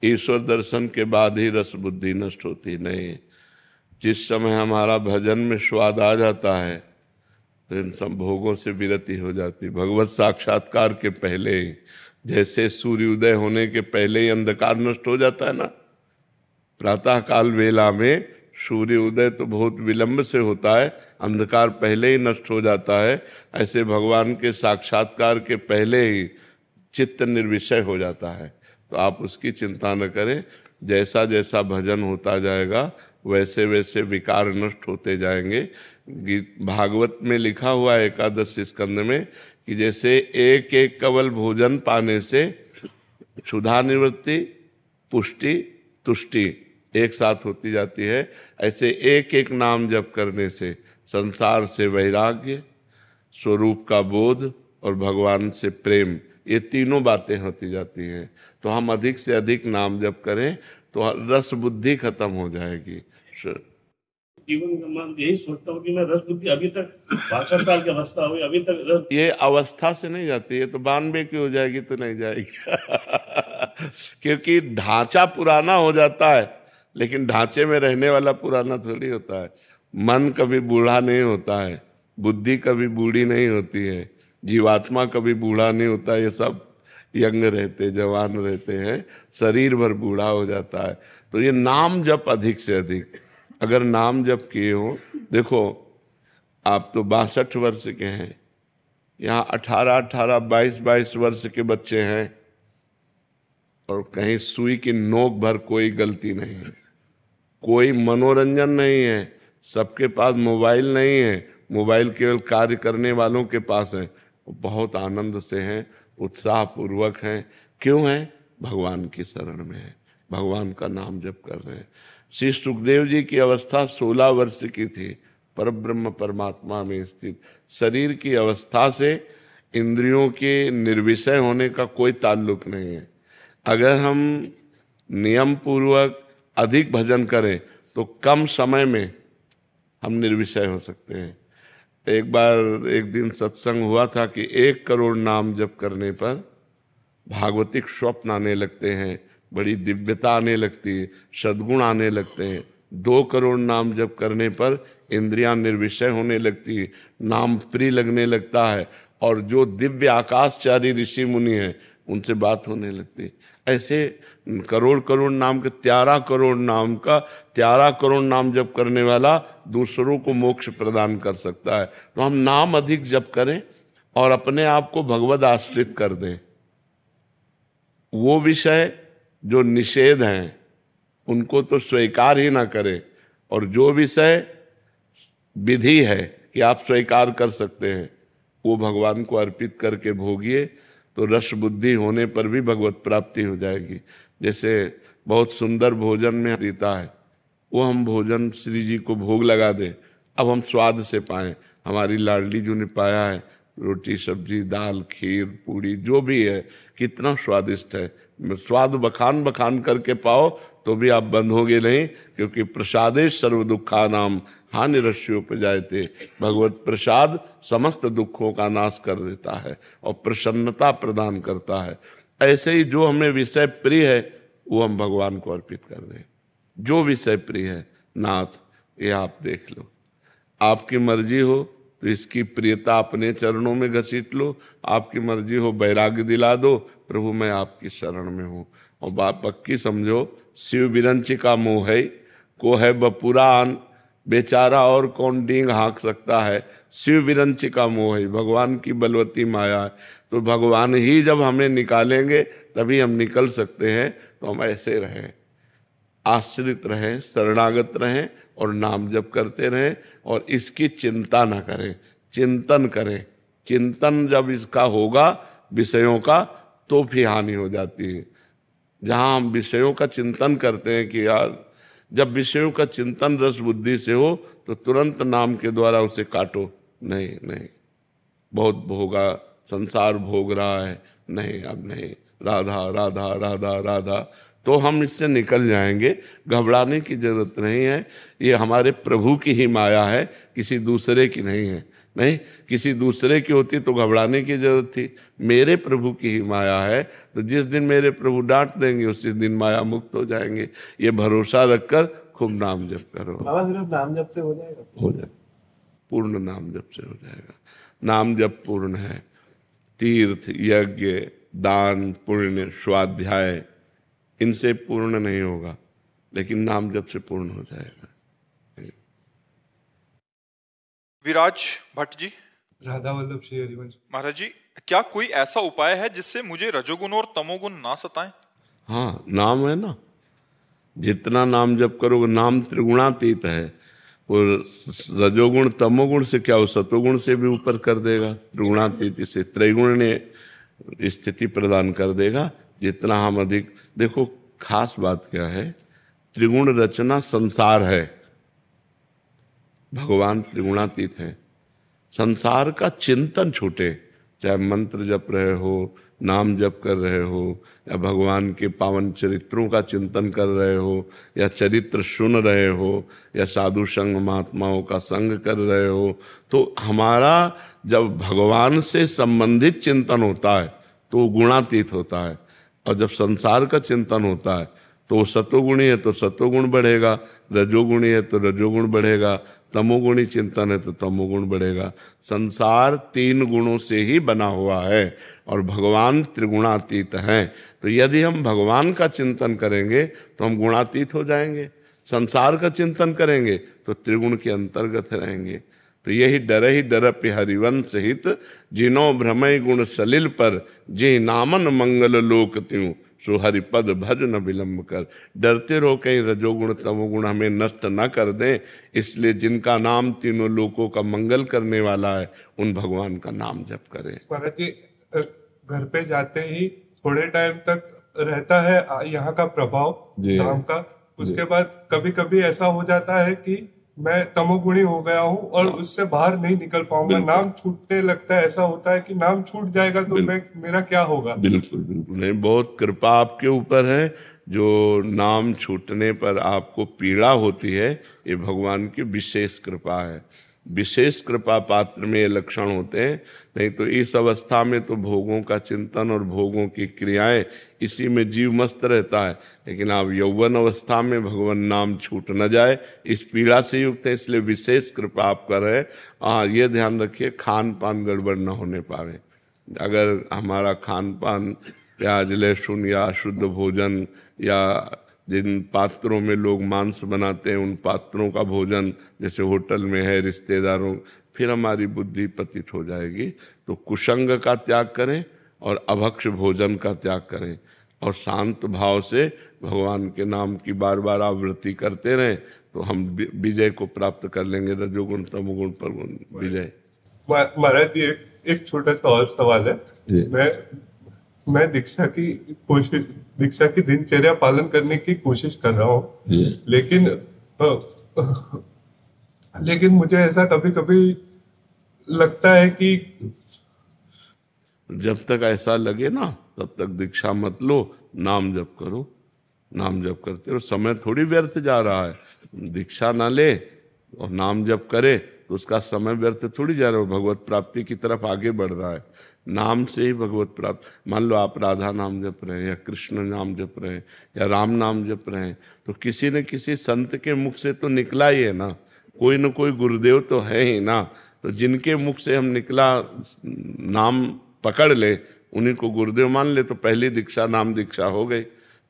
ईश्वर दर्शन के बाद ही रस बुद्धि नष्ट होती नहीं। जिस समय हमारा भजन में स्वाद आ जाता है तो इन सब भोगों से विरति हो जाती। भगवत साक्षात्कार के पहले ही, जैसे सूर्योदय होने के पहले ही अंधकार नष्ट हो जाता है ना, प्रातः काल वेला में सूर्य उदय तो बहुत विलंब से होता है, अंधकार पहले ही नष्ट हो जाता है। ऐसे भगवान के साक्षात्कार के पहले ही चित्त निर्विषय हो जाता है। तो आप उसकी चिंता न करें, जैसा जैसा भजन होता जाएगा वैसे वैसे विकार नष्ट होते जाएंगे। भागवत में लिखा हुआ है एकादश स्कंद में कि जैसे एक एक कवल भोजन पाने से क्षुधा निवृत्ति, पुष्टि, तुष्टि एक साथ होती जाती है, ऐसे एक एक नाम जप करने से संसार से वैराग्य, स्वरूप का बोध और भगवान से प्रेम, ये तीनों बातें होती जाती हैं। तो हम अधिक से अधिक नाम जप करें तो रस बुद्धि खत्म हो जाएगी। जीवन का मैं यही सोचता हूँ कि मैं रस बुद्धि अभी तक 62 साल की अवस्था हुई, अभी तक रस, ये अवस्था से नहीं जाती है तो 92 की हो जाएगी तो नहीं जाएगी क्योंकि ढांचा पुराना हो जाता है, लेकिन ढांचे में रहने वाला पुराना थोड़ी होता है। मन कभी बूढ़ा नहीं होता है, बुद्धि कभी बूढ़ी नहीं होती है, जीवात्मा कभी बूढ़ा नहीं होता। ये सब यंग रहते, जवान रहते हैं, शरीर भर बूढ़ा हो जाता है। तो ये नाम जप अधिक से अधिक, अगर नाम जप किए हो, देखो आप तो 62 वर्ष के हैं, यहाँ 18-18, 22-22 वर्ष के बच्चे हैं और कहीं सुई की नोक भर कोई गलती नहीं है, कोई मनोरंजन नहीं है, सबके पास मोबाइल नहीं है, मोबाइल केवल कार्य करने वालों के पास है, बहुत आनंद से हैं, उत्साह पूर्वक हैं। क्यों हैं? भगवान की शरण में है, भगवान का नाम जप कर रहे हैं। श्री सुखदेव जी की अवस्था 16 वर्ष की थी, परब्रह्म परमात्मा में स्थित। शरीर की अवस्था से इंद्रियों के निर्विषय होने का कोई ताल्लुक नहीं है। अगर हम नियम पूर्वक अधिक भजन करें तो कम समय में हम निर्विषय हो सकते हैं। एक बार एक दिन सत्संग हुआ था कि 1 करोड़ नाम जप करने पर भागवतिक स्वप्न आने लगते हैं, बड़ी दिव्यता आने लगती है, सद्गुण आने लगते हैं। 2 करोड़ नाम जप करने पर इंद्रियां निर्विषय होने लगती है, नाम प्रिय लगने लगता है, और जो दिव्य आकाशचारी ऋषि मुनि हैं उनसे बात होने लगती है। ऐसे करोड़ करोड़ नाम के 13 करोड़ नाम का 13 करोड़ नाम जप करने वाला दूसरों को मोक्ष प्रदान कर सकता है। तो हम नाम अधिक जप करें और अपने आप को भगवद आश्रित कर दें। वो विषय जो निषेध हैं उनको तो स्वीकार ही ना करें, और जो विषय विधि है कि आप स्वीकार कर सकते हैं वो भगवान को अर्पित करके भोगिए, तो रस बुद्धि होने पर भी भगवत प्राप्ति हो जाएगी। जैसे बहुत सुंदर भोजन में रीता है, वो हम भोजन श्री जी को भोग लगा दें, अब हम स्वाद से पाएं। हमारी लाडली जो ने पाया है, रोटी सब्जी दाल खीर पूड़ी जो भी है कितना स्वादिष्ट है, स्वाद बखान बखान करके पाओ तो भी आप बंधोगे नहीं, क्योंकि प्रसादे सर्व दुखानाम हानि रस्योपजायते। भगवत प्रसाद समस्त दुखों का नाश कर देता है और प्रसन्नता प्रदान करता है। ऐसे ही जो हमें विषय प्रिय है वो हम भगवान को अर्पित कर दें। जो विषय प्रिय है, नाथ ये आप देख लो, आपकी मर्जी हो तो इसकी प्रियता अपने चरणों में घसीट लो, आपकी मर्जी हो वैराग्य दिला दो, प्रभु मैं आपकी शरण में हूँ। और बात पक्की समझो, शिव बिरंची का मोह है, को है बपुरान, बेचारा और कौन डींग हाँक सकता है। शिव बिरंची का मोह है, भगवान की बलवती माया है। तो भगवान ही जब हमें निकालेंगे तभी हम निकल सकते हैं। तो हम ऐसे रहें, आश्रित रहें, शरणागत रहें और नाम जप करते रहें, और इसकी चिंता ना करें, चिंतन करें। चिंतन जब इसका होगा विषयों का तो फिर हानि हो जाती है। जहाँ हम विषयों का चिंतन करते हैं कि यार, जब विषयों का चिंतन रस बुद्धि से हो तो तुरंत नाम के द्वारा उसे काटो, नहीं नहीं बहुत भोगा, संसार भोग रहा है, नहीं अब नहीं, राधा राधा राधा राधा, तो हम इससे निकल जाएंगे। घबराने की जरूरत नहीं है, ये हमारे प्रभु की ही माया है, किसी दूसरे की नहीं है। नहीं, किसी दूसरे की होती तो घबराने की जरूरत थी। मेरे प्रभु की ही माया है, तो जिस दिन मेरे प्रभु डांट देंगे उसी दिन माया मुक्त हो जाएंगे। ये भरोसा रखकर खूब नाम जप करो। बाबा सिर्फ नाम जप से हो जाएगा? हो जाए, पूर्ण नाम जप से हो जाएगा। नाम जप पूर्ण है। तीर्थ, यज्ञ, दान, पुण्य, स्वाध्याय, इनसे पूर्ण नहीं होगा, लेकिन नाम जप से पूर्ण हो जाएगा। विराज भट्ट जी। राधा वल्लभ श्री हरिवंश महाराज जी, क्या कोई ऐसा उपाय है जिससे मुझे रजोगुण और तमोगुण ना सताएं? हाँ, नाम है ना, जितना नाम जप करोगे, नाम त्रिगुणातीत है। वो रजोगुण तमोगुण से क्या, वो सतोगुण से भी ऊपर कर देगा। त्रिगुणातीत से त्रैगुण ने स्थिति प्रदान कर देगा। जितना हम अधिक, देखो खास बात क्या है, त्रिगुण रचना संसार है, भगवान त्रिगुणातीत है। संसार का चिंतन छूटे, चाहे मंत्र जप रहे हो, नाम जप कर रहे हो, या भगवान के पावन चरित्रों का चिंतन कर रहे हो, या चरित्र सुन रहे हो, या साधु संग महात्माओं का संग कर रहे हो, तो हमारा जब भगवान से संबंधित चिंतन होता है तो वो गुणातीत होता है। और जब संसार का चिंतन होता है तो सतोगुणी है तो सतोगुण बढ़ेगा, रजोगुणी है तो रजोगुण बढ़ेगा, तमोगुणी चिंतन है तो तमोगुण बढ़ेगा। संसार 3 गुणों से ही बना हुआ है और भगवान त्रिगुणातीत हैं। तो यदि हम भगवान का चिंतन करेंगे तो हम गुणातीत हो जाएंगे, संसार का चिंतन करेंगे तो त्रिगुण के अंतर्गत रहेंगे। तो यही डर पे हरिवंश हित, जिनो भ्रमय गुण सलिल पर, जे नामन मंगल लोक त्यों, सो हरिपद भज न विलंब कर। डरते रहो कहीं रजोगुण तमोगुण हमें नष्ट न कर दें, इसलिए जिनका नाम तीनों लोकों का मंगल करने वाला है उन भगवान का नाम जप करें। महाराज जी, घर पे जाते ही थोड़े टाइम तक रहता है यहाँ का प्रभाव नाम का, उसके बाद कभी कभी ऐसा हो जाता है कि मैं तमोगुणी हो गया हूँ और उससे बाहर नहीं निकल पाऊंगा, नाम छूटने लगता है। ऐसा होता है कि नाम छूट जाएगा तो मेरा क्या होगा? बिल्कुल बिल्कुल नहीं, बहुत कृपा आपके ऊपर है। जो नाम छूटने पर आपको पीड़ा होती है, ये भगवान की विशेष कृपा है। विशेष कृपा पात्र में ये लक्षण होते हैं। नहीं तो इस अवस्था में तो भोगों का चिंतन और भोगों की क्रियाएं, इसी में जीव मस्त रहता है। लेकिन आप यौवन अवस्था में भगवान नाम छूट न जाए, इस पीड़ा से युक्त है, इसलिए विशेष कृपा आप कर रहे हैं। ये ध्यान रखिए, खान पान गड़बड़ न होने पावे। अगर हमारा खान पान प्याज लहसुन या शुद्ध भोजन, या जिन पात्रों में लोग मांस बनाते हैं उन पात्रों का भोजन जैसे होटल में है, रिश्तेदारों, फिर हमारी बुद्धि पतित हो जाएगी। तो कुसंग का त्याग करें और अभक्ष भोजन का त्याग करें, और शांत भाव से भगवान के नाम की बार बार आवृत्ति करते रहें, तो हम विजय को प्राप्त कर लेंगे, रजोगुण तमोगुण पर विजय। महाराज जी, एक छोटा सा और सवाल है। मैं दीक्षा की दिनचर्या पालन करने की कोशिश कर रहा हूँ, लेकिन मुझे ऐसा कभी कभी लगता है कि जब तक ऐसा लगे ना तब तक दीक्षा मत लो, नाम जप करो। नाम जप करते रहो, समय थोड़ी व्यर्थ जा रहा है। दीक्षा ना ले और नाम जप करे तो उसका समय व्यर्थ थोड़ी जा रहा है, भगवत प्राप्ति की तरफ आगे बढ़ रहा है। नाम से ही भगवत प्राप्त। मान लो आप राधा नाम जप रहे हैं, या कृष्ण नाम जप रहे हैं, या राम नाम जप रहे हैं, तो किसी न किसी संत के मुख से तो निकला ही है ना, कोई न कोई गुरुदेव तो है ही ना। तो जिनके मुख से हम निकला नाम पकड़ ले, उन्हीं को गुरुदेव मान ले, तो पहली दीक्षा नाम दीक्षा हो गई।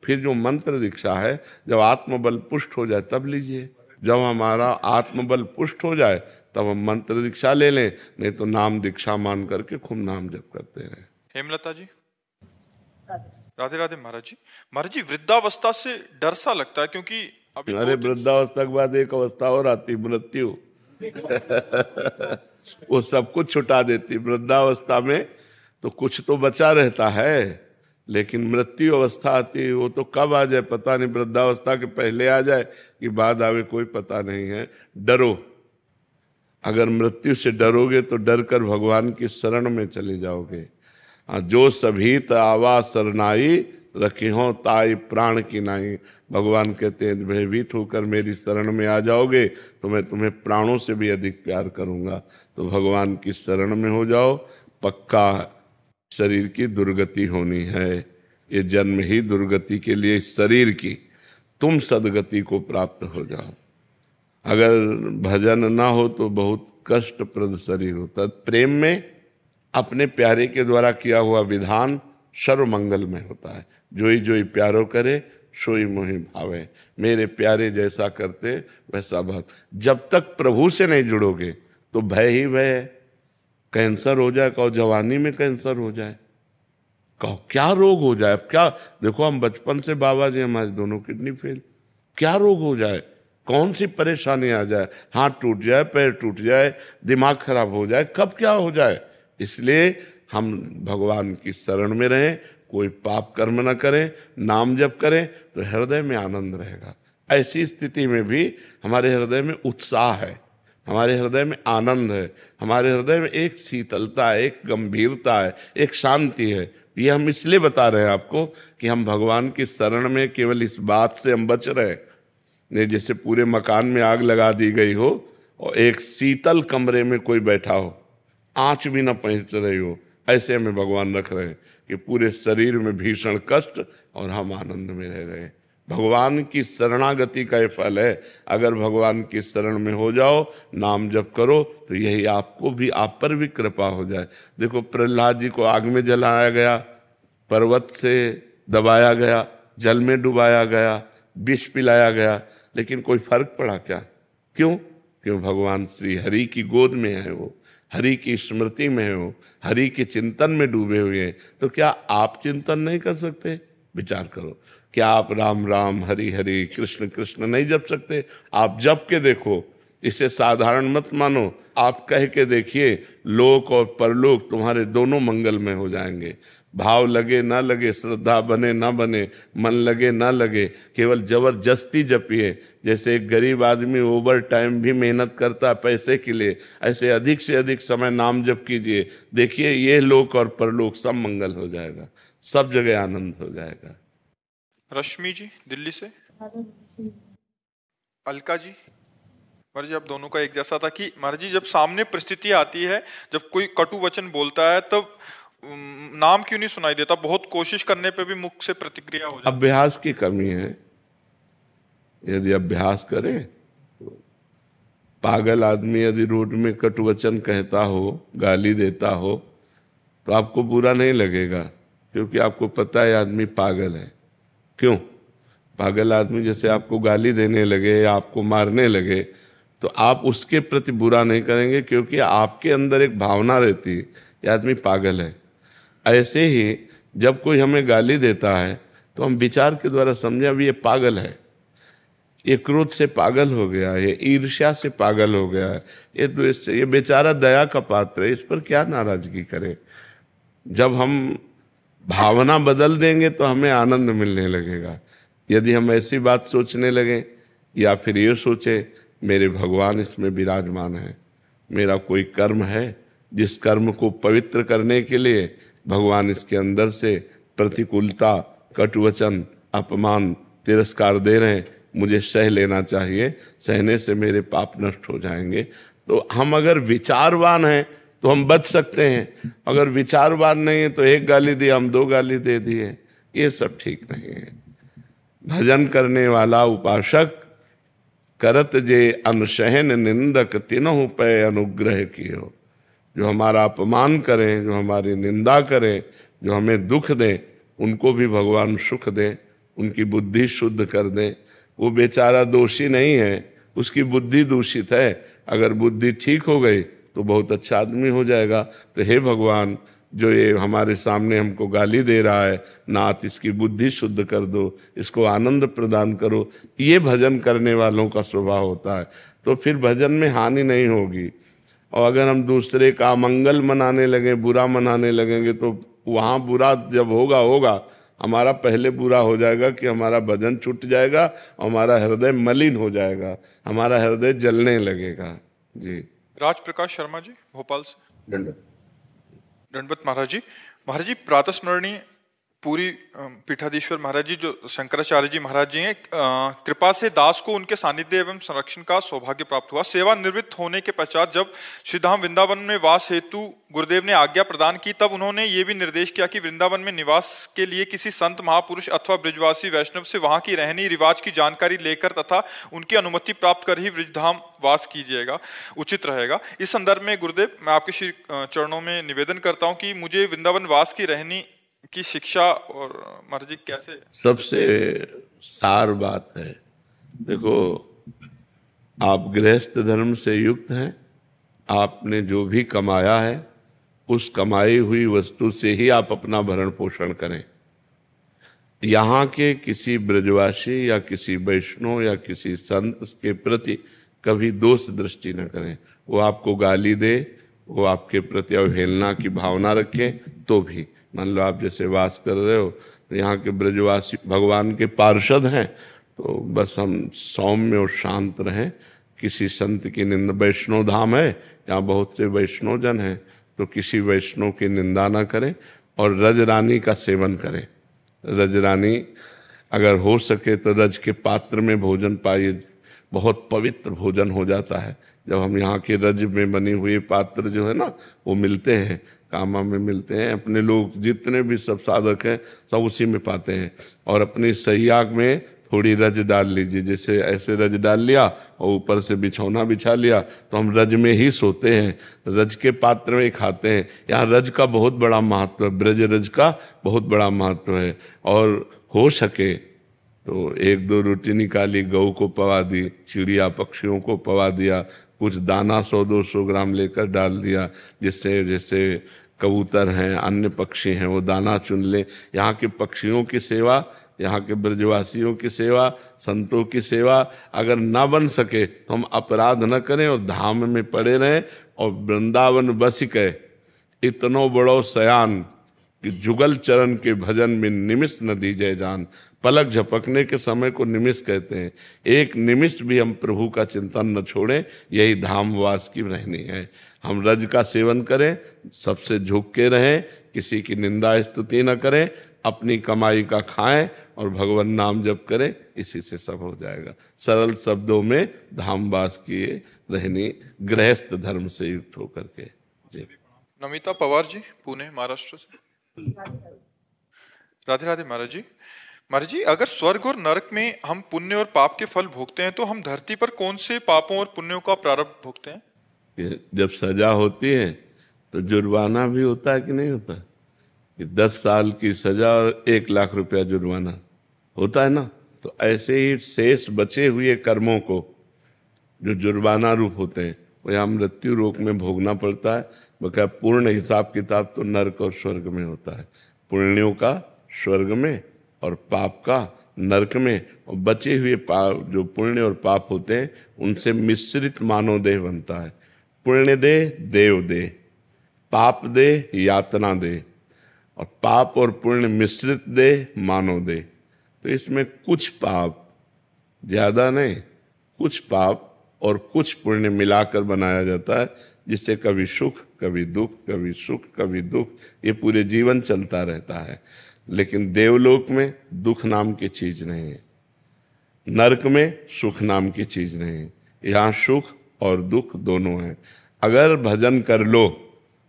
फिर जो मंत्र दीक्षा है, जब आत्मबल पुष्ट हो जाए तब लीजिए। जब हमारा आत्मबल पुष्ट हो जाए तब हम मंत्र दीक्षा ले लें, नहीं तो नाम दीक्षा मान करके खूब नाम जप करते रहे। हेमलता जी। राधे राधे महाराज जी, वृद्धावस्था से डर सा लगता है, क्योंकि अभी अरे वृद्धावस्था के बाद एक अवस्था और आती, मृत्यु। वो सब कुछ छुटा देती। वृद्धावस्था में तो कुछ तो बचा रहता है, लेकिन मृत्यु अवस्था आती, वो तो कब आ जाए पता नहीं। वृद्धावस्था के पहले आ जाए कि बाद आवे कोई पता नहीं है। डरो, अगर मृत्यु से डरोगे तो डर कर भगवान की शरण में चले जाओगे। जो सभीत आवा सरनाई, रखी हो ताई प्राण की नाई। भगवान कहते हैं भयभीत होकर मेरी शरण में आ जाओगे तो मैं तुम्हें प्राणों से भी अधिक प्यार करूंगा। तो भगवान की शरण में हो जाओ, पक्का शरीर की दुर्गति होनी है। ये जन्म ही दुर्गति के लिए इस शरीर की, तुम सदगति को प्राप्त हो जाओ। अगर भजन ना हो तो बहुत कष्टप्रद शरीर होता। प्रेम में अपने प्यारे के द्वारा किया हुआ विधान सर्वमंगल में होता है। जोई जोई प्यारो करे सोई मोहि भावे। मेरे प्यारे जैसा करते वैसा भाव। जब तक प्रभु से नहीं जुड़ोगे तो भय ही भय है। कैंसर हो जाए, कहो जवानी में कैंसर हो जाए, कहो क्या रोग हो जाए। अब क्या देखो, हम बचपन से बाबा जी हमारे दोनों किडनी फेल, क्या रोग हो जाए, कौन सी परेशानी आ जाए, हाथ टूट जाए, पैर टूट जाए, दिमाग खराब हो जाए, कब क्या हो जाए। इसलिए हम भगवान की शरण में रहें, कोई पाप कर्म न करें, नाम जप करें तो हृदय में आनंद रहेगा। ऐसी स्थिति में भी हमारे हृदय में उत्साह है, हमारे हृदय में आनंद है, हमारे हृदय में एक शीतलता है, एक गंभीरता है, एक शांति है। ये हम इसलिए बता रहे हैं आपको कि हम भगवान की शरण में केवल इस बात से हम बच रहे। नहीं जैसे पूरे मकान में आग लगा दी गई हो और एक शीतल कमरे में कोई बैठा हो, आंच भी ना पहुंच रही हो, ऐसे हमें भगवान रख रहे हैं कि पूरे शरीर में भीषण कष्ट और हम आनंद में रह रहे हैं। भगवान की शरणागति का ये फल है। अगर भगवान की शरण में हो जाओ, नाम जप करो तो यही आपको भी, आप पर भी कृपा हो जाए। देखो प्रहलाद जी को आग में जलाया गया, पर्वत से दबाया गया, जल में डुबाया गया, विष पिलाया गया, लेकिन कोई फर्क पड़ा क्या? क्यों? क्यों भगवान श्री हरि की गोद में है, वो हरि की स्मृति में है, वो हरि के चिंतन में डूबे हुए हैं। तो क्या आप चिंतन नहीं कर सकते? विचार करो, क्या आप राम राम हरि हरि कृष्ण कृष्ण नहीं जप सकते? आप जप के देखो, इसे साधारण मत मानो, आप कह के देखिए, लोक और परलोक तुम्हारे दोनों मंगल में हो जाएंगे। भाव लगे ना लगे, श्रद्धा बने ना बने, मन लगे ना लगे, केवल जबरदस्ती जपिए। जैसे एक गरीब आदमी ओवर टाइम भी मेहनत करता है पैसे के लिए, ऐसे अधिक से अधिक समय नाम जप कीजिए। देखिए ये लोक और परलोक सब मंगल हो जाएगा, सब जगह आनंद हो जाएगा। रश्मि जी दिल्ली से। अलका जी। महाराज जी आप दोनों का एक जैसा था कि महाराज जी जब सामने परिस्थिति आती है, जब कोई कटु वचन बोलता है, तब नाम क्यों नहीं सुनाई देता? बहुत कोशिश करने पे भी मुख से प्रतिक्रिया हो जाती है। अभ्यास की कमी है। यदि अभ्यास करें तो पागल आदमी यदि रोड में कटु वचन कहता हो, गाली देता हो, तो आपको बुरा नहीं लगेगा, क्योंकि आपको पता है आदमी पागल है। क्यों? पागल आदमी जैसे आपको गाली देने लगे या आपको मारने लगे तो आप उसके प्रति बुरा नहीं करेंगे, क्योंकि आपके अंदर एक भावना रहती है ये आदमी पागल है। ऐसे ही जब कोई हमें गाली देता है तो हम विचार के द्वारा समझे अभी ये पागल है, ये क्रोध से पागल हो गया है, ये ईर्ष्या से पागल हो गया है, ये द्वेष से, ये बेचारा दया का पात्र है, इस पर क्या नाराजगी करें। जब हम भावना बदल देंगे तो हमें आनंद मिलने लगेगा। यदि हम ऐसी बात सोचने लगें या फिर ये सोचे मेरे भगवान इसमें विराजमान है, मेरा कोई कर्म है जिस कर्म को पवित्र करने के लिए भगवान इसके अंदर से प्रतिकूलता, कटुवचन, अपमान, तिरस्कार दे रहे हैं, मुझे सह लेना चाहिए, सहने से मेरे पाप नष्ट हो जाएंगे। तो हम अगर विचारवान हैं तो हम बच सकते हैं, अगर विचारवान नहीं है तो एक गाली दी हम 2 गाली दे दिए, ये सब ठीक नहीं है। भजन करने वाला उपासक करत जे अनशहन निंदक तिनहु पे अनुग्रह कियो। जो हमारा अपमान करें, जो हमारी निंदा करें, जो हमें दुख दें, उनको भी भगवान सुख दें, उनकी बुद्धि शुद्ध कर दें। वो बेचारा दोषी नहीं है, उसकी बुद्धि दूषित है, अगर बुद्धि ठीक हो गई तो बहुत अच्छा आदमी हो जाएगा। तो हे भगवान, जो ये हमारे सामने हमको गाली दे रहा है, नाथ इसकी बुद्धि शुद्ध कर दो, इसको आनंद प्रदान करो। ये भजन करने वालों का स्वभाव होता है। तो फिर भजन में हानि नहीं होगी। और अगर हम दूसरे का मंगल मनाने लगे, बुरा मनाने लगेंगे, तो वहाँ बुरा जब होगा हमारा पहले बुरा हो जाएगा कि हमारा भजन छूट जाएगा और हमारा हृदय मलिन हो जाएगा, हमारा हृदय जलने लगेगा। जी। राज प्रकाश शर्मा जी भोपाल से। दंडवत महाराज जी। महाराज जी प्रातः स्मरणीय पूरी पीठाधीश्वर महाराज जी जो शंकराचार्य जी महाराज जी हैं, कृपा से दास को उनके सानिध्य एवं संरक्षण का सौभाग्य प्राप्त हुआ। सेवा निवृत्त होने के पश्चात जब श्रीधाम वृंदावन में वास हेतु गुरुदेव ने आज्ञा प्रदान की, तब उन्होंने ये भी निर्देश किया कि वृंदावन में निवास के लिए किसी संत महापुरुष अथवा ब्रजवासी वैष्णव से वहां की रहनी रिवाज की जानकारी लेकर तथा उनकी अनुमति प्राप्त कर ही ब्रजधाम वास कीजिएगा, उचित रहेगा। इस संदर्भ में गुरुदेव मैं आपके श्री चरणों में निवेदन करता हूं कि मुझे वृंदावन वास की रहनी की शिक्षा और मर्जी कैसे। सबसे सार बात है, देखो आप गृहस्थ धर्म से युक्त हैं, आपने जो भी कमाया है उस कमाई हुई वस्तु से ही आप अपना भरण पोषण करें। यहाँ के किसी ब्रजवासी या किसी वैष्णव या किसी संत के प्रति कभी दोष दृष्टि न करें। वो आपको गाली दे, वो आपके प्रति अवहेलना की भावना रखे तो भी, मान लो आप जैसे वास कर रहे हो तो यहाँ के ब्रजवासी भगवान के पार्षद हैं, तो बस हम सौम्य और शांत रहें। किसी संत की निंदा, वैष्णव धाम है यहाँ बहुत से वैष्णव जन हैं, तो किसी वैष्णव की निंदा ना करें और रज रानी का सेवन करें। रज रानी अगर हो सके तो रज के पात्र में भोजन पाइए, बहुत पवित्र भोजन हो जाता है। जब हम यहाँ के रज में बनी हुई पात्र जो है ना वो मिलते हैं, कामा में मिलते हैं, अपने लोग जितने भी सब साधक हैं सब उसी में पाते हैं। और अपनी सैयाग में थोड़ी रज डाल लीजिए, जैसे ऐसे रज डाल लिया और ऊपर से बिछौना बिछा लिया तो हम रज में ही सोते हैं, रज के पात्र में खाते हैं। यहाँ रज का बहुत बड़ा महत्व है, ब्रज रज का बहुत बड़ा महत्व है। और हो सके तो 1-2 रोटी निकाली, गऊ को पवा दी, चिड़िया पक्षियों को पवा दिया, कुछ दाना 100-200 ग्राम लेकर डाल दिया, जिससे जैसे कबूतर हैं, अन्य पक्षी हैं, वो दाना चुन ले। यहाँ के पक्षियों की सेवा, यहाँ के ब्रजवासियों की सेवा, संतों की सेवा अगर ना बन सके तो हम अपराध न करें और धाम में पड़े रहें। और वृंदावन बस के इतनो बड़ो सयान कि जुगल चरण के भजन में निमिष न दीजिए जान। पलक झपकने के समय को निमिष कहते हैं। एक निमिष भी हम प्रभु का चिंतन न छोड़ें, यही धामवास की रहनी है। हम रज का सेवन करें, सबसे झुक के रहें, किसी की निंदा स्तुति न करें, अपनी कमाई का खाएं और भगवान नाम जप करें, इसी से सब हो जाएगा। सरल शब्दों में धामवास किए रहनी, गृहस्थ धर्म से युक्त होकर के। जी। नमिता पवार जी, पुणे महाराष्ट्र से। राधे राधे महाराज जी। महाराज जी, अगर स्वर्ग और नरक में हम पुण्य और पाप के फल भोगते हैं तो हम धरती पर कौन से पापों और पुण्यों का प्रारब्ध भोगते हैं? जब सजा होती है तो जुर्माना भी होता है कि नहीं होता? कि 10 साल की सजा और 1 लाख रुपया जुर्माना होता है ना। तो ऐसे ही शेष बचे हुए कर्मों को जो जुर्माना रूप होते हैं वो यहाँ मृत्यु लोक में भोगना पड़ता है। बकाया पूर्ण हिसाब किताब तो नरक और स्वर्ग में होता है। पुण्यों का स्वर्ग में और पाप का नरक में। और बचे हुए पाप जो पुण्य और पाप होते हैं उनसे मिश्रित मानव देह बनता है। पुण्य देह देव देह, पाप देह यातना देह, और पाप और पुण्य मिश्रित देह मानव देह। तो इसमें कुछ पाप, ज्यादा नहीं, कुछ पाप और कुछ पुण्य मिलाकर बनाया जाता है, जिससे कभी सुख कभी दुख, कभी सुख कभी दुख, ये पूरे जीवन चलता रहता है। लेकिन देवलोक में दुख नाम की चीज नहीं है, नरक में सुख नाम की चीज नहीं है। यहाँ सुख और दुख दोनों हैं। अगर भजन कर लो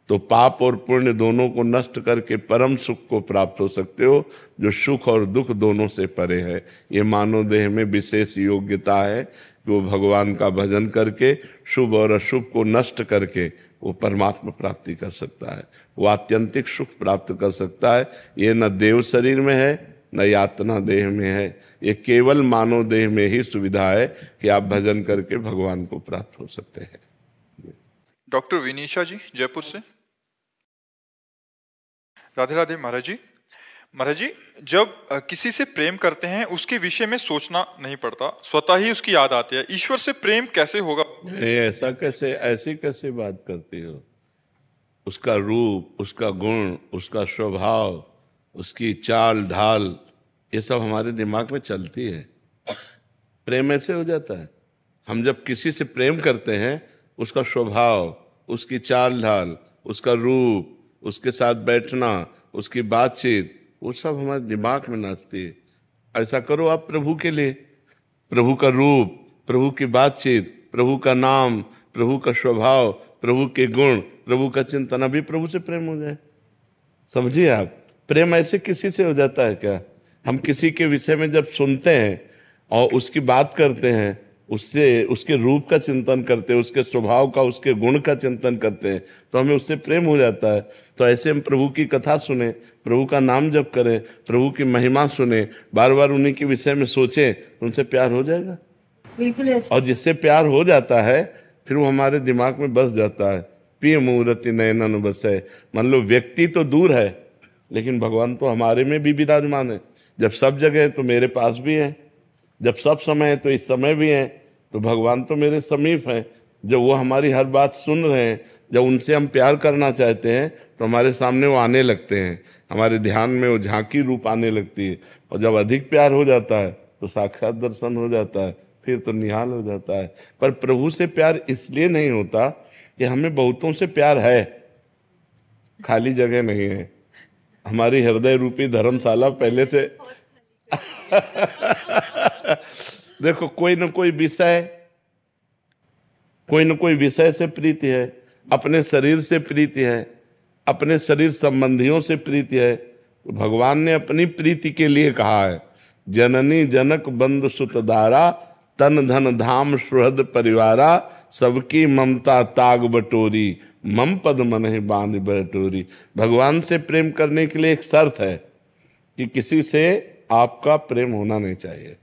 तो पाप और पुण्य दोनों को नष्ट करके परम सुख को प्राप्त हो सकते हो, जो सुख और दुख दोनों से परे है। ये मानव देह में विशेष योग्यता है कि वो भगवान का भजन करके शुभ और अशुभ को नष्ट करके वो परमात्मा प्राप्ति कर सकता है, वो आत्यंतिक सुख प्राप्त कर सकता है। ये न देव शरीर में है न यातना देह में है, ये केवल मानव देह में ही सुविधा है कि आप भजन करके भगवान को प्राप्त हो सकते हैं। डॉक्टर विनीशा जी, जयपुर से। राधे राधे महाराज जी। महाराज जी, जब किसी से प्रेम करते हैं उसके विषय में सोचना नहीं पड़ता, स्वतः ही उसकी याद आती है। ईश्वर से प्रेम कैसे होगा? ऐसा कैसे, ऐसी कैसे बात करती हो? उसका रूप, उसका गुण, उसका स्वभाव, उसकी चाल ढाल, ये सब हमारे दिमाग में चलती है। प्रेम ऐसे हो जाता है। हम जब किसी से प्रेम करते हैं उसका स्वभाव, उसकी चाल ढाल, उसका रूप, उसके साथ बैठना, उसकी बातचीत, वो सब हमारे दिमाग में नाचती है। ऐसा करो आप प्रभु के लिए, प्रभु का रूप, प्रभु की बातचीत, प्रभु का नाम, प्रभु का स्वभाव, प्रभु के गुण, प्रभु का चिंतन, अभी प्रभु से प्रेम हो जाए। समझिए आप, प्रेम ऐसे किसी से हो जाता है क्या? हम किसी के विषय में जब सुनते हैं और उसकी बात करते हैं, उससे उसके रूप का चिंतन करते हैं, उसके स्वभाव का, उसके गुण का चिंतन करते हैं, तो हमें उससे प्रेम हो जाता है। तो ऐसे हम प्रभु की कथा सुने, प्रभु का नाम जप करें, प्रभु की महिमा सुने, बार बार उन्हीं के विषय में सोचें, तो उनसे प्यार हो जाएगा। बिल्कुल ऐसे। और जिससे प्यार हो जाता है फिर वो हमारे दिमाग में बस जाता है। पिय मूर्ति नयनन बसै। मान लो व्यक्ति तो दूर है, लेकिन भगवान तो हमारे में भी विराजमान है। जब सब जगह है तो मेरे पास भी है, जब सब समय है तो इस समय भी है, तो भगवान तो मेरे समीप है। जब वो हमारी हर बात सुन रहे हैं, जब उनसे हम प्यार करना चाहते हैं तो हमारे सामने वो आने लगते हैं, हमारे ध्यान में वो झांकी रूप आने लगती है। और जब अधिक प्यार हो जाता है तो साक्षात दर्शन हो जाता है, फिर तो निहाल हो जाता है। पर प्रभु से प्यार इसलिए नहीं होता कि हमें बहुतों से प्यार है, खाली जगह नहीं है। हमारी हृदय रूपी धर्मशाला पहले से देखो, कोई न कोई विषय से प्रीति है, अपने शरीर से प्रीति है, अपने शरीर संबंधियों से प्रीति है। तो भगवान ने अपनी प्रीति के लिए कहा है, जननी जनक बंधु सुतदारा, तन धन धाम सुहृद परिवारा, सबकी ममता ताग बटोरी, मम पद मन ही बांध बटोरी। भगवान से प्रेम करने के लिए एक शर्त है कि किसी से आपका प्रेम होना नहीं चाहिए।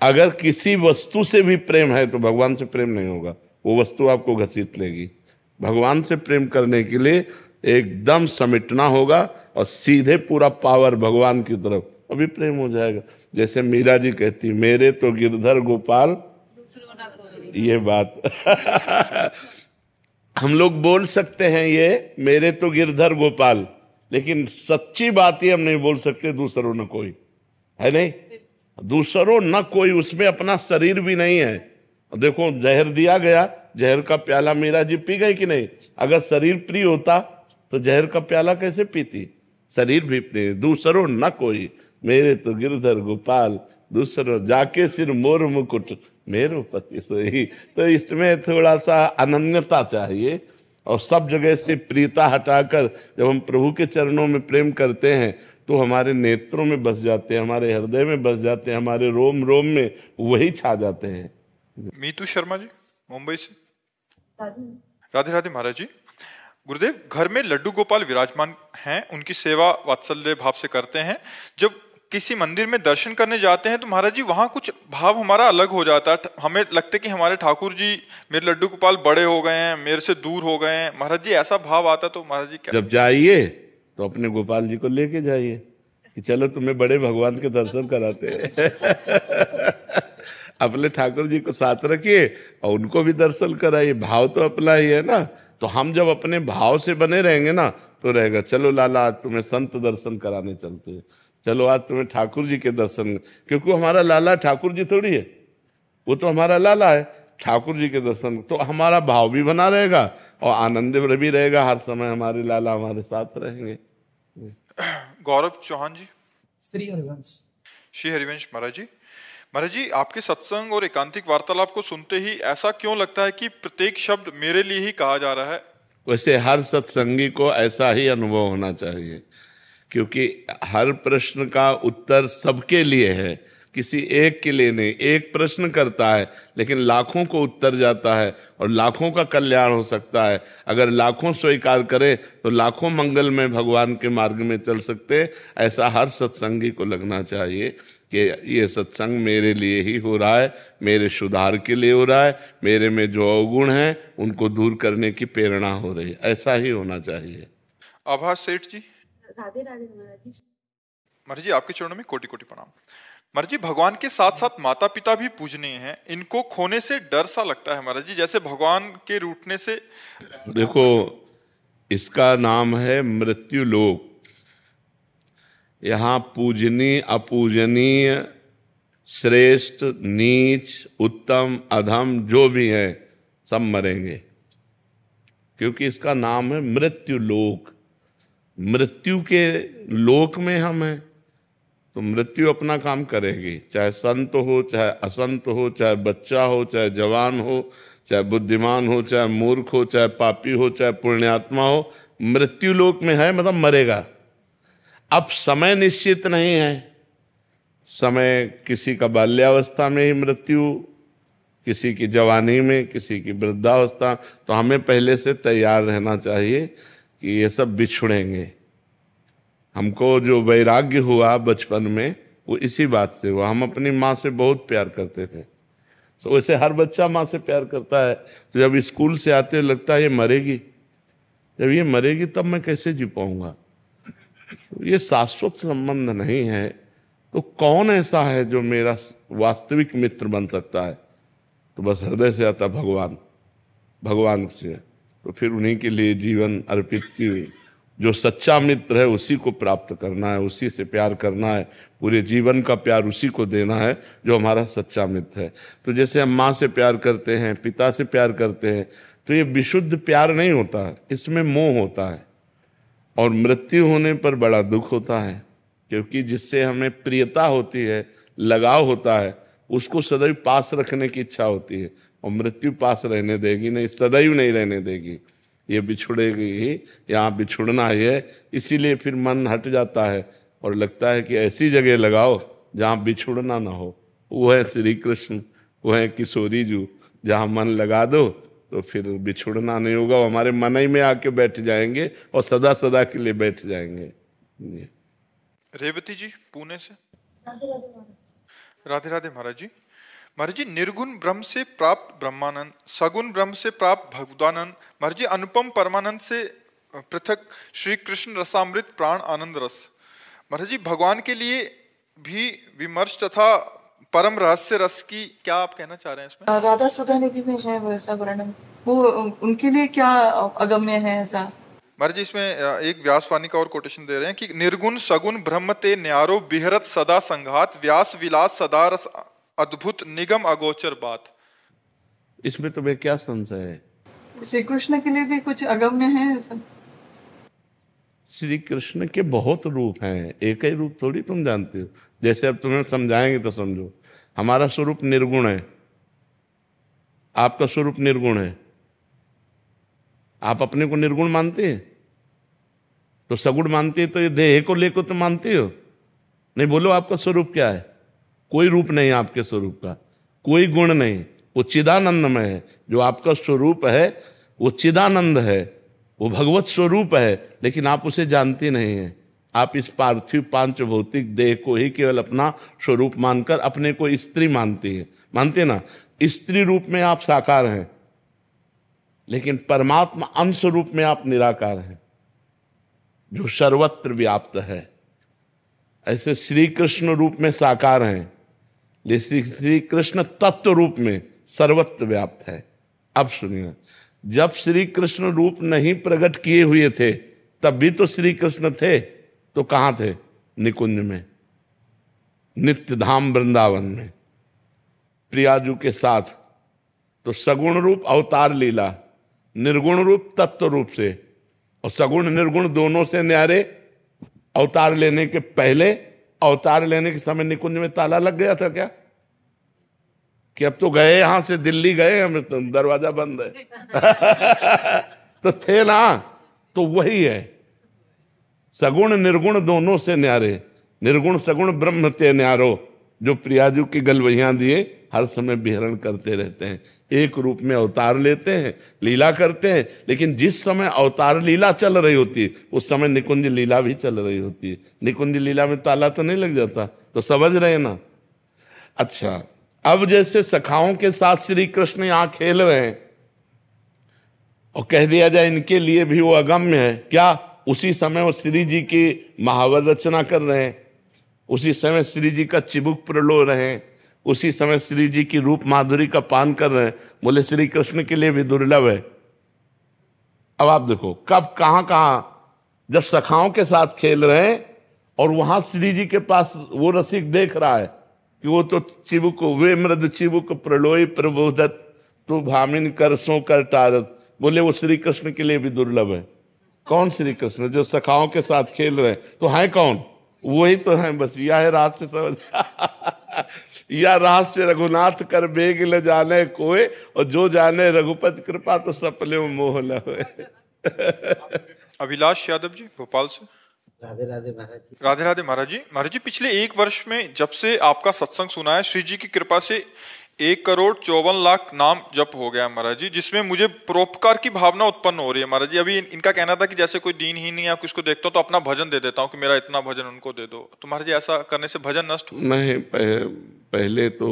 अगर किसी वस्तु से भी प्रेम है तो भगवान से प्रेम नहीं होगा, वो वस्तु आपको घसीट लेगी। भगवान से प्रेम करने के लिए एकदम समेटना होगा और सीधे पूरा पावर भगवान की तरफ, अभी प्रेम हो जाएगा। जैसे मीरा जी कहती, मेरे तो गिरधर गोपाल, ये बात हम लोग बोल सकते हैं ये, मेरे तो गिरधर गोपाल, लेकिन सच्ची बात ये हम नहीं बोल सकते, दूसरों न कोई है, नहीं दूसरों न कोई, उसमें अपना शरीर भी नहीं है। देखो जहर दिया गया, जहर का प्याला मीरा जी पी गई कि नहीं? अगर शरीर प्रिय होता तो जहर का प्याला कैसे पीती? शरीर भी प्रिय, दूसरों न कोई, मेरे तो गिरधर गोपाल, दूसरों जाके सिर मोर मुकुट, मेरो पति सोई। तो इसमें थोड़ा सा अनन्यता चाहिए, और सब जगह से प्रीता हटाकर जब हम प्रभु के चरणों में प्रेम करते हैं तो हमारे नेत्रों में बस जाते हैं, हमारे हृदय में बस जाते हैं, हमारे रोम रोम में वही छा जाते हैं। मीतू शर्मा जी मुंबई से। राधे राधे महाराज जी। गुरुदेव, घर में लड्डू गोपाल विराजमान हैं, उनकी सेवा वात्सल्य भाव से करते हैं। जब किसी मंदिर में दर्शन करने जाते हैं तो महाराज जी वहाँ कुछ भाव हमारा अलग हो जाता है। हमें लगता है कि हमारे ठाकुर जी, मेरे लड्डू गोपाल बड़े हो गए हैं, मेरे से दूर हो गए हैं। महाराज जी ऐसा भाव आता तो महाराज जी क्या? जब जाइए तो अपने गोपाल जी को लेके जाइए कि चलो तुम्हें बड़े भगवान के दर्शन कराते हैं। अपने ठाकुर जी को साथ रखिए और उनको भी दर्शन कराइए, भाव तो अपना ही है ना। तो हम जब अपने भाव से बने रहेंगे ना तो रहेगा, चलो लाला आज तुम्हें संत दर्शन कराने चलते हैं, चलो आज तुम्हें ठाकुर जी के दर्शन, क्योंकि हमारा लाला ठाकुर जी थोड़ी है, वो तो हमारा लाला है। ठाकुर जी के दर्शन तो हमारा भाव भी बना रहेगा और आनंद भी रहेगा, हर समय हमारे लाला हमारे साथ रहेंगे। गौरव चौहान जी। श्री हरिवंश। श्री हरिवंश महाराज जी। महाराज जी, आपके सत्संग और एकांतिक वार्तालाप को सुनते ही ऐसा क्यों लगता है कि प्रत्येक शब्द मेरे लिए ही कहा जा रहा है? वैसे हर सत्संगी को ऐसा ही अनुभव होना चाहिए, क्योंकि हर प्रश्न का उत्तर सबके लिए है, किसी एक के लिए नहीं। एक प्रश्न करता है लेकिन लाखों को उत्तर जाता है और लाखों का कल्याण हो सकता है। अगर लाखों स्वीकार करें तो लाखों मंगल में भगवान के मार्ग में चल सकते हैं। ऐसा हर सत्संगी को लगना चाहिए कि ये सत्संग मेरे लिए ही हो रहा है, मेरे सुधार के लिए हो रहा है, मेरे में जो अवगुण हैं उनको दूर करने की प्रेरणा हो रही है। ऐसा ही होना चाहिए। आभास सेठ जी। राधे राधे महाराज जी। महाराज जी, आपके चरणों में कोटि कोटि प्रणाम। महाराज जी, भगवान के साथ साथ माता पिता भी पूजनीय हैं, इनको खोने से डर सा लगता है महाराज जी, जैसे भगवान के रूठने से। देखो, इसका नाम है मृत्यु लोक। यहाँ पूजनीय अपूजनीय, श्रेष्ठ नीच, उत्तम अधम जो भी है सब मरेंगे, क्योंकि इसका नाम है मृत्यु लोक। मृत्यु के लोक में हम हैं, तो मृत्यु अपना काम करेगी, चाहे संत हो, चाहे असंत हो, चाहे बच्चा हो, चाहे जवान हो, चाहे बुद्धिमान हो, चाहे मूर्ख हो, चाहे पापी हो, चाहे पुण्यात्मा हो, मृत्यु लोक में है, मतलब मरेगा। अब समय निश्चित नहीं है, समय किसी का बाल्यावस्था में ही मृत्यु, किसी की जवानी में, किसी की वृद्धावस्था। तो हमें पहले से तैयार रहना चाहिए कि ये सब बिछुड़ेंगे। हमको जो वैराग्य हुआ बचपन में वो इसी बात से हुआ। हम अपनी माँ से बहुत प्यार करते थे, तो वैसे हर बच्चा माँ से प्यार करता है। तो जब स्कूल से आते लगता है ये मरेगी, जब ये मरेगी तब मैं कैसे जी पाऊंगा। ये शाश्वत संबंध नहीं है। तो कौन ऐसा है जो मेरा वास्तविक मित्र बन सकता है? तो बस हृदय से आता भगवान, भगवान से। तो फिर उन्हीं के लिए जीवन अर्पित की। जो सच्चा मित्र है उसी को प्राप्त करना है, उसी से प्यार करना है, पूरे जीवन का प्यार उसी को देना है जो हमारा सच्चा मित्र है। तो जैसे हम माँ से प्यार करते हैं, पिता से प्यार करते हैं, तो ये विशुद्ध प्यार नहीं होता है, इसमें मोह होता है। और मृत्यु होने पर बड़ा दुख होता है, क्योंकि जिससे हमें प्रियता होती है, लगाव होता है, उसको सदैव पास रखने की इच्छा होती है। और मृत्यु पास रहने देगी नहीं, सदैव नहीं रहने देगी, ये बिछुड़ेगी ही, यहाँ बिछुड़ना ही है। इसीलिए फिर मन हट जाता है और लगता है कि ऐसी जगह लगाओ जहाँ बिछुड़ना ना हो। वो है श्री कृष्ण, वो है किशोरी जी। जहाँ मन लगा दो तो फिर बिछुड़ना नहीं होगा, वो हमारे मन ही में आके बैठ जाएंगे और सदा सदा के लिए बैठ जाएंगे। रेवती जी पुणे से। राधे राधे महाराज। राधे राधे महाराज जी। महाराज जी, निर्गुण ब्रह्म से प्राप्त ब्रह्मानंद, सगुण ब्रह्म से प्राप्त भगवदानंद, महाराज जी अनुपम परमानंद से पृथक श्री कृष्ण रसामृत प्राण आनंद रस। महाराज जी, भगवान के लिए भी विमर्श तथा परम रहस्य रस की क्या आप कहना चाह रहे हैं इसमें? राधा सुधा निधि में है वो ऐसा वर्णन, वो उनके लिए क्या अगम्य है ऐसा? महाराज जी, इसमें एक व्यासवाणी का और कोटेशन दे रहे हैं कि निर्गुण सगुण ब्रह्म ते न्यारो बिहरत सदा संघात, व्यास विलास सदा रस अद्भुत निगम अगोचर बात। इसमें तुम्हें क्या संशय है? श्री कृष्ण के लिए भी कुछ अगम्य है ऐसा? श्री कृष्ण के बहुत रूप हैं, एक ही रूप थोड़ी तुम जानते हो। जैसे अब तुम्हें समझाएंगे तो समझो। हमारा स्वरूप निर्गुण है, आपका स्वरूप निर्गुण है। आप अपने को निर्गुण मानते हैं तो सगुण मानते हैं, तो ये देह को लेकर तो मानते हो नहीं। बोलो आपका स्वरूप क्या है? कोई रूप नहीं आपके स्वरूप का, कोई गुण नहीं, वो चिदानंदमय है। जो आपका स्वरूप है वो चिदानंद है, वो भगवत स्वरूप है, लेकिन आप उसे जानते नहीं हैं। आप इस पार्थिव पांच भौतिक देह को ही केवल अपना स्वरूप मानकर अपने को स्त्री मानते हैं, मानते ना। स्त्री रूप में आप साकार हैं, लेकिन परमात्मा अंश रूप में आप निराकार हैं, जो सर्वत्र व्याप्त है। ऐसे श्री कृष्ण रूप में साकार हैं, लेकिन श्री कृष्ण तत्व रूप में सर्वत्र व्याप्त है। अब सुनिए, जब श्री कृष्ण रूप नहीं प्रकट किए हुए थे तब भी तो श्री कृष्ण थे। तो कहाँ थे? निकुंज में, नित्य धाम वृंदावन में प्रियाजू के साथ। तो सगुण रूप अवतार लीला, निर्गुण रूप तत्व रूप से, और सगुण निर्गुण दोनों से न्यारे। अवतार लेने के पहले, अवतार लेने के समय निकुंज में ताला लग गया था क्या? कि अब तो गए यहां से दिल्ली गए, हम तो दरवाजा बंद है तो थे ना। तो वही है, सगुण निर्गुण दोनों से न्यारे, निर्गुण सगुण ब्रह्म ते न्यारो, जो प्रियाजू की गलवहियां दिए हर समय विहरण करते रहते हैं। एक रूप में अवतार लेते हैं, लीला करते हैं, लेकिन जिस समय अवतार लीला चल रही होती है उस समय निकुंज लीला भी चल रही होती है। निकुंज लीला में ताला तो नहीं लग जाता। तो समझ रहे ना? अच्छा, अब जैसे सखाओं के साथ श्री कृष्ण यहां खेल रहे हैं और कह दिया जाए इनके लिए भी वो अगम्य है क्या? उसी समय वो श्री जी की महावर रचना कर रहे हैं, उसी समय श्री जी का चिबुक प्रलो रहे हैं, उसी समय श्री जी की रूप माधुरी का पान कर रहे हैं। बोले श्री कृष्ण के लिए भी दुर्लभ है। अब आप देखो कब कहां कहां, जब सखाओं के साथ खेल रहे हैं और वहां श्री जी के पास वो रसिक देख रहा है कि वो तो चिबुक, वे मृद चिबुक प्रलोई प्रबोधत, तो भामिन करसों कर टारत। बोले वो श्री कृष्ण के लिए भी दुर्लभ है। कौन श्री कृष्ण? जो सखाओं के साथ खेल रहे हैं, तो हैं कौन? वही तो हैं। बस यह है रहस्य, समझ या रहस्य रघुनाथ कर बेग ले जाने कोई, और जो जाने रघुपति कृपा तो सपने में मोह न होए। अभिलाष यादव जी भोपाल से। राधे राधे महाराज जी। राधे राधे महाराज जी। महाराज जी, पिछले 1 वर्ष में जब से आपका सत्संग सुना है, श्री जी की कृपा से 1,54,00,000 नाम जप हो गया महाराज जी, जिसमें मुझे परोपकार की भावना उत्पन्न हो रही है महाराज जी। अभी इनका कहना था कि जैसे कोई दीनहीन या किसको देखता हूं तो अपना भजन दे देता हूं कि मेरा इतना भजन उनको दे दो। तो महाराज जी, ऐसा करने से भजन नष्ट हो? नहीं, पहले तो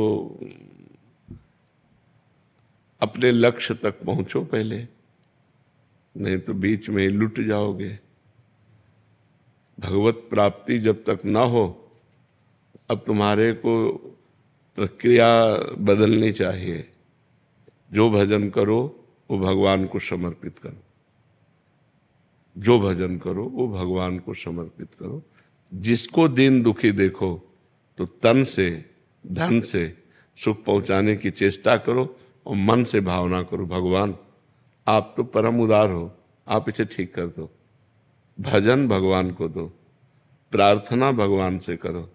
अपने लक्ष्य तक पहुंचो पहले, नहीं तो बीच में लुट जाओगे। भगवत प्राप्ति जब तक ना हो, अब तुम्हारे को प्रक्रिया बदलनी चाहिए। जो भजन करो वो भगवान को समर्पित करो, जो भजन करो वो भगवान को समर्पित करो। जिसको दीन दुखी देखो तो तन से धन से सुख पहुंचाने की चेष्टा करो, और मन से भावना करो, भगवान आप तो परम उदार हो, आप इसे ठीक कर दो। भजन भगवान को दो, प्रार्थना भगवान से करो।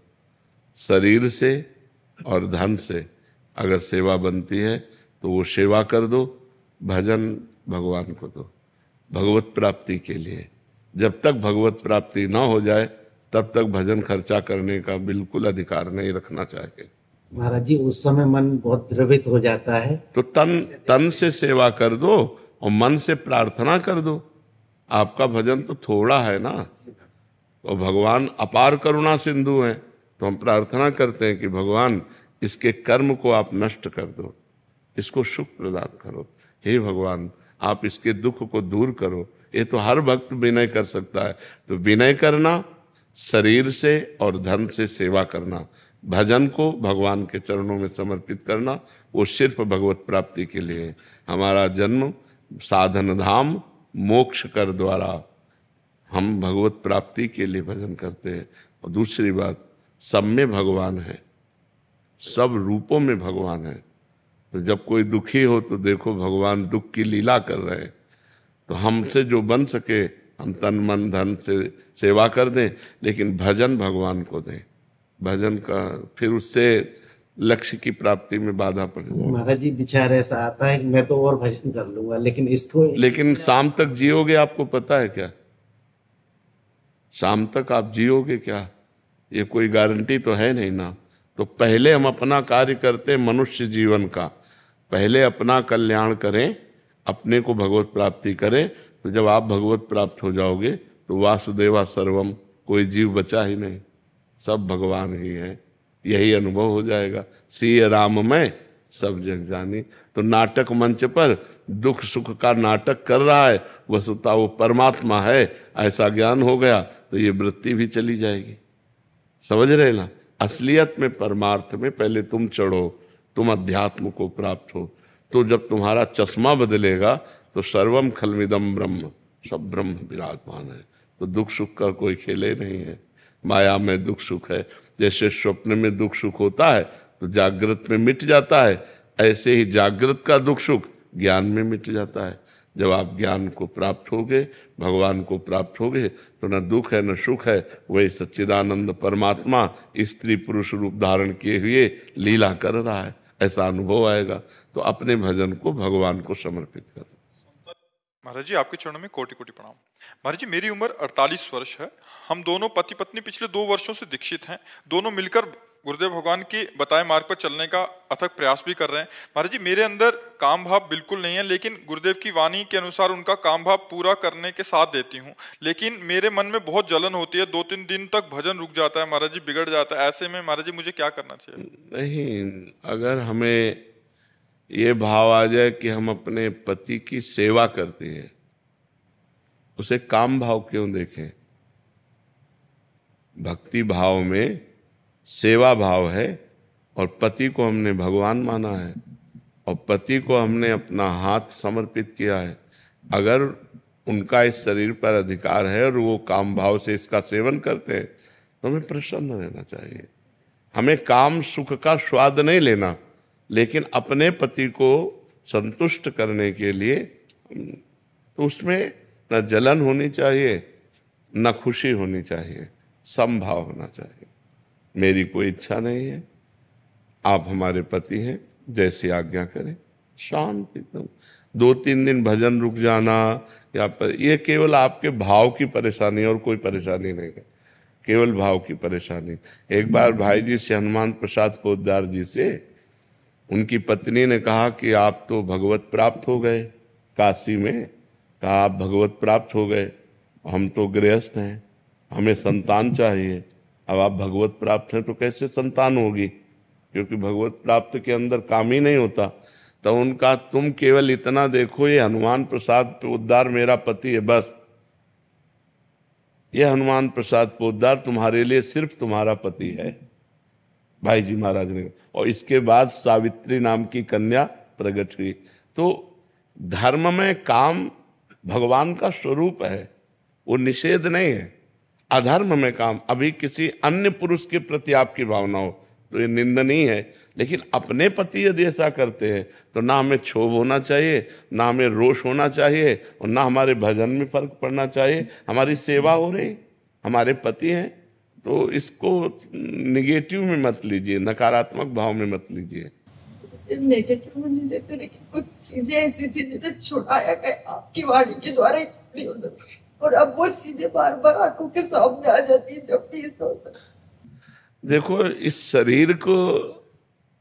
शरीर से और धन से अगर सेवा बनती है तो वो सेवा कर दो, भजन भगवान को दो भगवत प्राप्ति के लिए। जब तक भगवत प्राप्ति ना हो जाए तब तक भजन खर्चा करने का बिल्कुल अधिकार नहीं रखना चाहिए। महाराज जी, उस समय मन बहुत द्रवित हो जाता है, तो तन से सेवा कर दो और मन से प्रार्थना कर दो। आपका भजन तो थोड़ा है ना, और भगवान अपार करुणा सिंधु हैं, तो हम प्रार्थना करते हैं कि भगवान इसके कर्म को आप नष्ट कर दो, इसको सुख प्रदान करो। हे भगवान, आप इसके दुख को दूर करो। ये तो हर भक्त विनय कर सकता है। तो विनय करना, शरीर से और धन से सेवा करना, भजन को भगवान के चरणों में समर्पित करना, वो सिर्फ भगवत प्राप्ति के लिए। हमारा जन्म साधन धाम मोक्ष कर द्वारा, हम भगवत प्राप्ति के लिए भजन करते हैं। और दूसरी बात, सब में भगवान है, सब रूपों में भगवान है। तो जब कोई दुखी हो तो देखो भगवान दुख की लीला कर रहे हैं। तो हमसे जो बन सके हम तन मन धन से सेवा कर दें, लेकिन भजन भगवान को दें। भजन का फिर उससे लक्ष्य की प्राप्ति में बाधा पड़ जाए। महाराज जी, विचार ऐसा आता है कि मैं तो और भजन कर लूंगा, लेकिन इसको, लेकिन शाम तक जियोगे आपको पता है क्या? शाम तक आप जियोगे क्या? ये कोई गारंटी तो है नहीं ना। तो पहले हम अपना कार्य करते हैं मनुष्य जीवन का, पहले अपना कल्याण करें, अपने को भगवत प्राप्ति करें। तो जब आप भगवत प्राप्त हो जाओगे तो वासुदेवा सर्वम, कोई जीव बचा ही नहीं, सब भगवान ही है। यही अनुभव हो जाएगा। सिय राम में सब जग जानी। तो नाटक मंच पर दुख सुख का नाटक कर रहा है, वस्तुतः वो परमात्मा है, ऐसा ज्ञान हो गया तो ये वृत्ति भी चली जाएगी। समझ रहे ना? असलियत में, परमार्थ में पहले तुम चढ़ो, तुम अध्यात्म को प्राप्त हो। तो जब तुम्हारा चश्मा बदलेगा तो सर्वम खलमिदम ब्रह्म, सब ब्रह्म विराजमान है। तो दुख सुख का कोई खेले नहीं है। माया में दुख सुख है। जैसे स्वप्न में दुख सुख होता है तो जागृत में मिट जाता है, ऐसे ही जागृत का दुख सुख ज्ञान में मिट जाता है। जब आप ज्ञान को प्राप्त होगे, भगवान को प्राप्त होगे, तो न दुख है न सुख है, वही सच्चिदानंद परमात्मा स्त्री पुरुष रूप धारण किए हुए लीला कर रहा है, ऐसा अनुभव आएगा। तो अपने भजन को भगवान को समर्पित कर। महाराज जी, आपके चरणों में कोटि कोटि प्रणाम। महाराज जी, मेरी उम्र 48 वर्ष है। हम दोनों पति पत्नी पिछले 2 वर्षों से दीक्षित हैं। दोनों मिलकर गुरुदेव भगवान के बताए मार्ग पर चलने का अथक प्रयास भी कर रहे हैं। महाराज जी, मेरे अंदर काम भाव बिल्कुल नहीं है, लेकिन गुरुदेव की वाणी के अनुसार उनका काम भाव पूरा करने के साथ देती हूँ। लेकिन मेरे मन में बहुत जलन होती है, 2-3 दिन तक भजन रुक जाता है महाराज जी, बिगड़ जाता है। ऐसे में महाराज जी मुझे क्या करना चाहिए? नहीं, अगर हमें ये भाव आ जाए कि हम अपने पति की सेवा करते हैं, उसे काम भाव क्यों देखें? भक्ति भाव में सेवा भाव है, और पति को हमने भगवान माना है, और पति को हमने अपना हाथ समर्पित किया है। अगर उनका इस शरीर पर अधिकार है और वो काम भाव से इसका सेवन करते हैं तो हमें प्रसन्न रहना चाहिए। हमें काम सुख का स्वाद नहीं लेना, लेकिन अपने पति को संतुष्ट करने के लिए तो उसमें न जलन होनी चाहिए, न खुशी होनी चाहिए, समभाव होना चाहिए। मेरी कोई इच्छा नहीं है, आप हमारे पति हैं, जैसी आज्ञा करें। शांत एकदम। 2-3 दिन भजन रुक जाना या पर, ये केवल आपके भाव की परेशानी और कोई परेशानी नहीं है, केवल भाव की परेशानी। एक बार भाई जी से, हनुमान प्रसाद पोद्दार जी से, उनकी पत्नी ने कहा कि आप तो भगवत प्राप्त हो गए काशी में। कहा आप भगवत प्राप्त हो गए, हम तो गृहस्थ हैं, हमें संतान चाहिए। अब आप भगवत प्राप्त हैं तो कैसे संतान होगी, क्योंकि भगवत प्राप्त के अंदर काम ही नहीं होता। तो उनका, तुम केवल इतना देखो, ये हनुमान प्रसाद पोद्दार मेरा पति है, बस ये हनुमान प्रसाद पोद्दार तुम्हारे लिए सिर्फ तुम्हारा पति है, भाई जी महाराज ने। और इसके बाद सावित्री नाम की कन्या प्रकट हुई। तो धर्म में काम भगवान का स्वरूप है, वो निषेध नहीं है। अधर्म में काम, अभी किसी अन्य पुरुष के प्रति आपकी भावना हो तो ये निंदनीय है, लेकिन अपने पति यदि ऐसा करते हैं तो ना हमें क्षोभ होना चाहिए, ना हमें रोष होना चाहिए, और ना हमारे भजन में फर्क पड़ना चाहिए। हमारी सेवा हो रही, हमारे पति हैं, तो इसको निगेटिव में मत लीजिए, नकारात्मक भाव में मत लीजिए। नेगेटिव में नहीं लेते, लेकिन कुछ चीजें ऐसी थी जिन्हें छुड़ाया गया आपकी वाणी के द्वारा ही, और अब वो चीजें बार बार आंखों के सामने आ जाती है जब भी ऐसा होता है। देखो, इस शरीर को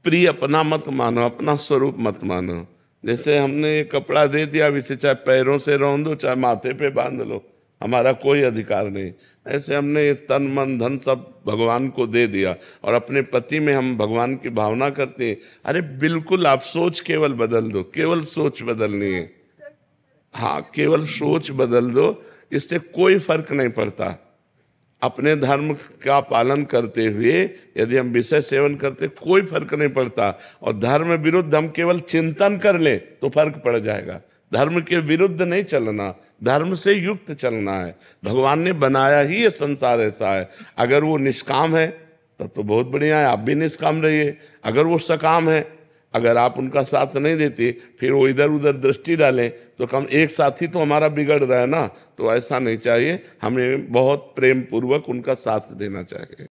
प्रिय अपना मत मानो, अपना स्वरूप मत मानो। जैसे हमने कपड़ा दे दिया, अब इसे चाहे पैरों से रौंद दो, चाहे माथे पे बांध लो, हमारा कोई अधिकार नहीं। ऐसे हमने तन मन धन सब भगवान को दे दिया, और अपने पति में हम भगवान की भावना करते हैं। अरे बिल्कुल, आप सोच केवल बदल दो, केवल सोच बदलनी है। हाँ, केवल सोच बदल दो, इससे कोई फर्क नहीं पड़ता। अपने धर्म का पालन करते हुए यदि हम विषय सेवन करते, कोई फर्क नहीं पड़ता। और धर्म विरुद्ध हम केवल चिंतन कर ले तो फर्क पड़ जाएगा। धर्म के विरुद्ध नहीं चलना, धर्म से युक्त चलना है। भगवान ने बनाया ही ये संसार ऐसा है। अगर वो निष्काम है तब तो बहुत बढ़िया है, आप भी निष्काम रहिए। अगर वो सकाम है, अगर आप उनका साथ नहीं देते, फिर वो इधर उधर दृष्टि डालें, तो कम एक साथी तो हमारा बिगड़ रहा है ना। तो ऐसा नहीं चाहिए, हमें बहुत प्रेम पूर्वक उनका साथ देना चाहिए।